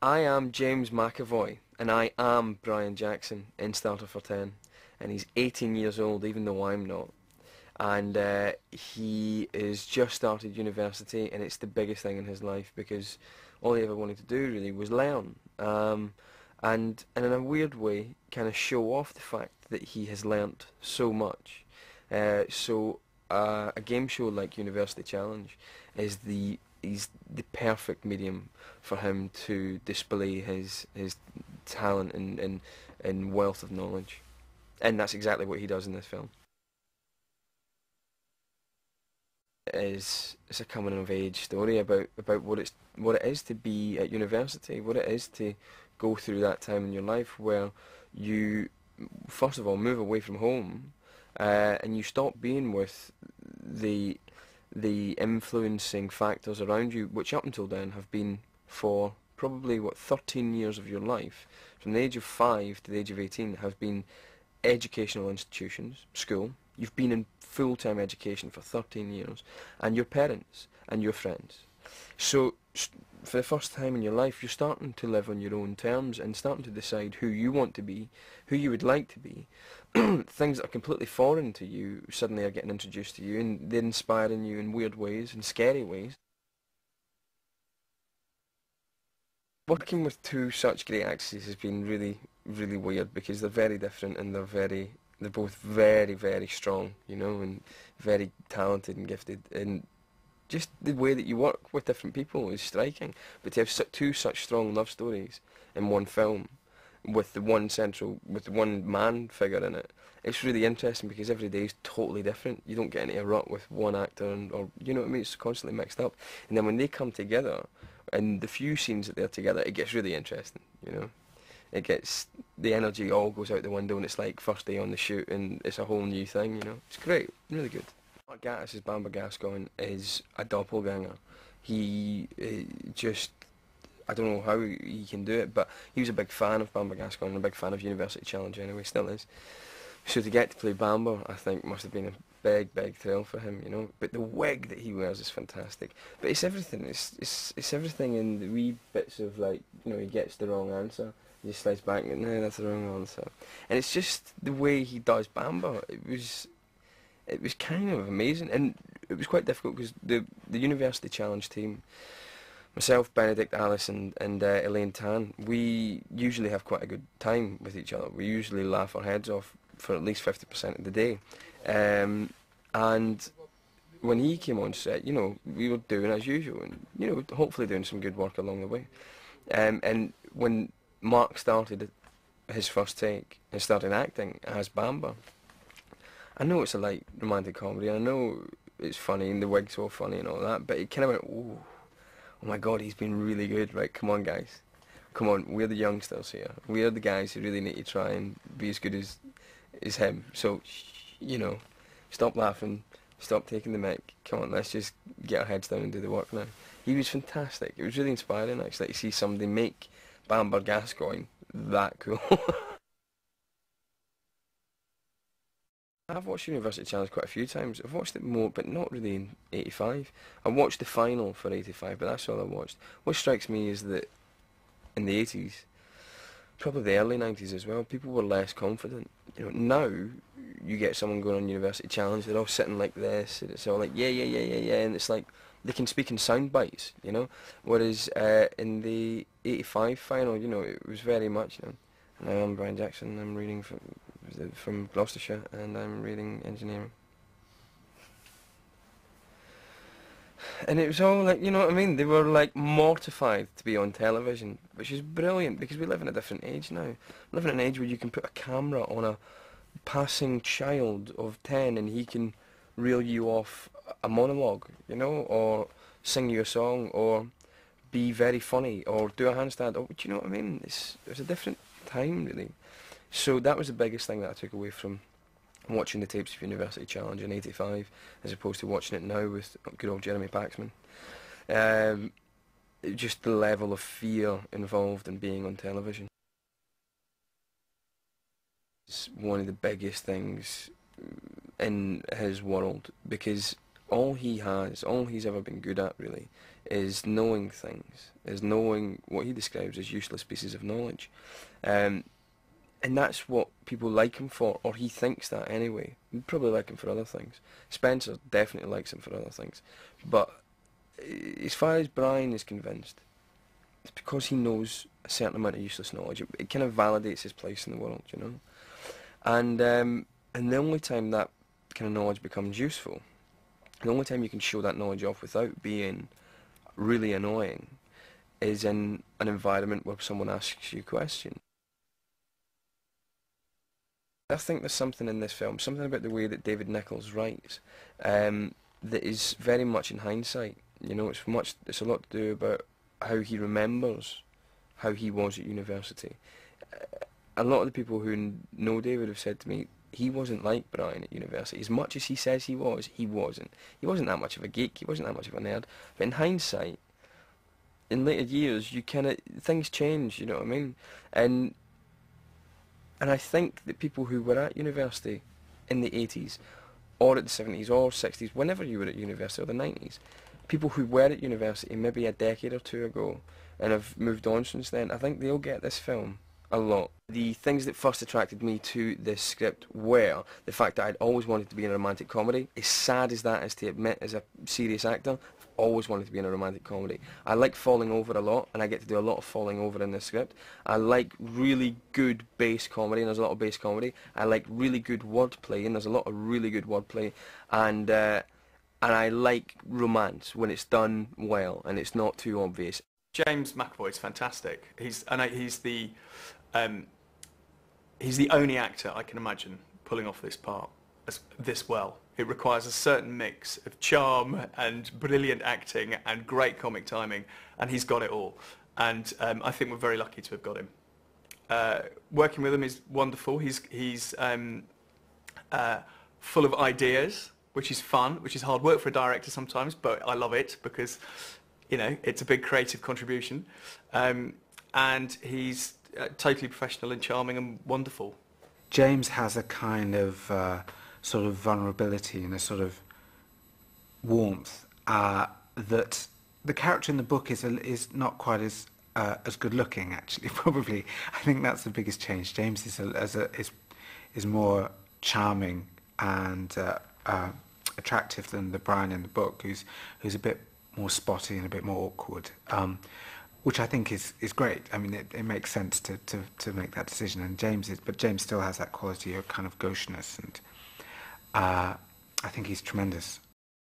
I am James McAvoy, and I am Brian Jackson in Starter for 10. And he's 18 years old, even though I'm not. And he has just started university, and it's the biggest thing in his life because all he ever wanted to do really was learn. And in a weird way, kind of show off the fact that he has learnt so much. A game show like University Challenge is the perfect medium for him to display his talent and wealth of knowledge, and that's exactly what he does in this film. It's a coming of age story about what it is to be at university, what it is to go through that time in your life where you first of all move away from home, and you stop being with the influencing factors around you, which up until then have been for probably 13 years of your life, from the age of 5 to the age of 18, have been educational institutions, school. You've been in full-time education for 13 years, and your parents and your friends. So for the first time in your life, you're starting to live on your own terms and starting to decide who you want to be, who you would like to be. Things that are completely foreign to you suddenly are getting introduced to you, and they're inspiring you in weird ways and scary ways. Working with two such great actresses has been really, really weird because they're very different and they're both very, very strong, and very talented and gifted. And just the way that you work with different people is striking. But to have two such strong love stories in one film, with the one man figure in it, it's really interesting because every day is totally different. You don't get into a rut with one actor, or you know what I mean. It's constantly mixed up, and then when they come together, and the few scenes that they're together, it gets really interesting. The energy all goes out the window, and it's like first day on the shoot, and it's a whole new thing. It's great, really good. Mark Gatiss as Bamba Gascoigne is a doppelganger. He just I don't know how he can do it, but he was a big fan of Bamba Gascoigne and a big fan of University Challenge anyway, still is. So to get to play Bamba, I think must have been a big, big thrill for him. But the wig that he wears is fantastic. But it's everything. It's everything in the wee bits of he gets the wrong answer. He just slides back and no, that's the wrong answer. And it's just the way he does Bamba. It was kind of amazing, and it was quite difficult because the University Challenge team, myself, Benedict, Alice, and Elaine Tan, we usually have quite a good time with each other. We usually laugh our heads off for at least 50% of the day. And when he came on set, we were doing as usual, and hopefully doing some good work along the way. And when Mark started his first take and started acting as Bamba, I know it's a light romantic comedy, I know it's funny and the wig's so funny and all that, but it kind of went, ooh, oh my god, he's been really good. Right, come on guys, come on, we're the youngsters here, we're the guys who really need to try and be as good as him. So stop laughing, stop taking the mic, come on, let's just get our heads down and do the work now. He was fantastic. It was really inspiring actually to see somebody make Bamba Gascoigne that cool. I've watched University Challenge quite a few times. I've watched it more, but not really in '85. I watched the final for '85, but that's all I watched. What strikes me is that in the '80s, probably the early '90s as well, people were less confident. Now you get someone going on University Challenge, they're all sitting like this, and it's all like yeah, yeah, yeah, yeah, yeah, and it's like they can speak in sound bites, Whereas in the '85 final, it was very much, and I am Brian Jackson. I'm reading from Gloucestershire, and I'm reading engineering. And it was all like, you know what I mean? They were like mortified to be on television, which is brilliant because we live in a different age now. We live in an age where you can put a camera on a passing child of 10 and he can reel you off a monologue, or sing you a song, or be very funny, or do a handstand. Or, do you know what I mean? It's a different time, really. So that was the biggest thing that I took away from watching the tapes of University Challenge in '85, as opposed to watching it now with good old Jeremy Paxman. Just the level of fear involved in being on television. It's one of the biggest things in his world, because all he's ever been good at, really, is knowing things, is knowing what he describes as useless pieces of knowledge. And that's what people like him for, or he thinks that anyway. We probably like him for other things. Spencer definitely likes him for other things. But as far as Brian is convinced, it's because he knows a certain amount of useless knowledge. It kind of validates his place in the world, you know. And the only time that kind of knowledge becomes useful, the only time you can show that knowledge off without being really annoying, is in an environment where someone asks you a question. I think there's something in this film, something about the way that David Nichols writes, that is very much in hindsight. You know, it's a lot to do about how he remembers how he was at university. A lot of the people who know David have said to me, he wasn't like Brian at university. As much as he says he was, he wasn't. He wasn't that much of a geek, he wasn't that much of a nerd. But in hindsight, in later years, things change, you know what I mean? And I think that people who were at university in the 80s, or at the 70s, or 60s, whenever you were at university, or the 90s, people who were at university maybe a decade or two ago, and have moved on since then, I think they'll get this film a lot. The things that first attracted me to this script were the fact that I'd always wanted to be in a romantic comedy. As sad as that is to admit as a serious actor, I've always wanted to be in a romantic comedy. I like falling over a lot, and I get to do a lot of falling over in this script. I like really good bass comedy, and there's a lot of bass comedy. I like really good wordplay, and there's a lot of really good wordplay. And I like romance when it's done well, and it's not too obvious. James McAvoy is fantastic. He's the only actor I can imagine pulling off this part this well. It requires a certain mix of charm and brilliant acting and great comic timing, and he's got it all. And I think we're very lucky to have got him. Working with him is wonderful. He's full of ideas, which is fun, which is hard work for a director sometimes, but I love it because, you know, it's a big creative contribution. And he's totally professional and charming and wonderful. James has a kind of sort of vulnerability and a sort of warmth that the character in the book is not quite as good looking, actually. Probably, I think that's the biggest change. James is more charming and attractive than the Brian in the book, who's a bit more spotty and a bit more awkward. Which I think is great. I mean, it makes sense to make that decision. And James still has that quality of kind of gaucheness, and I think he's tremendous.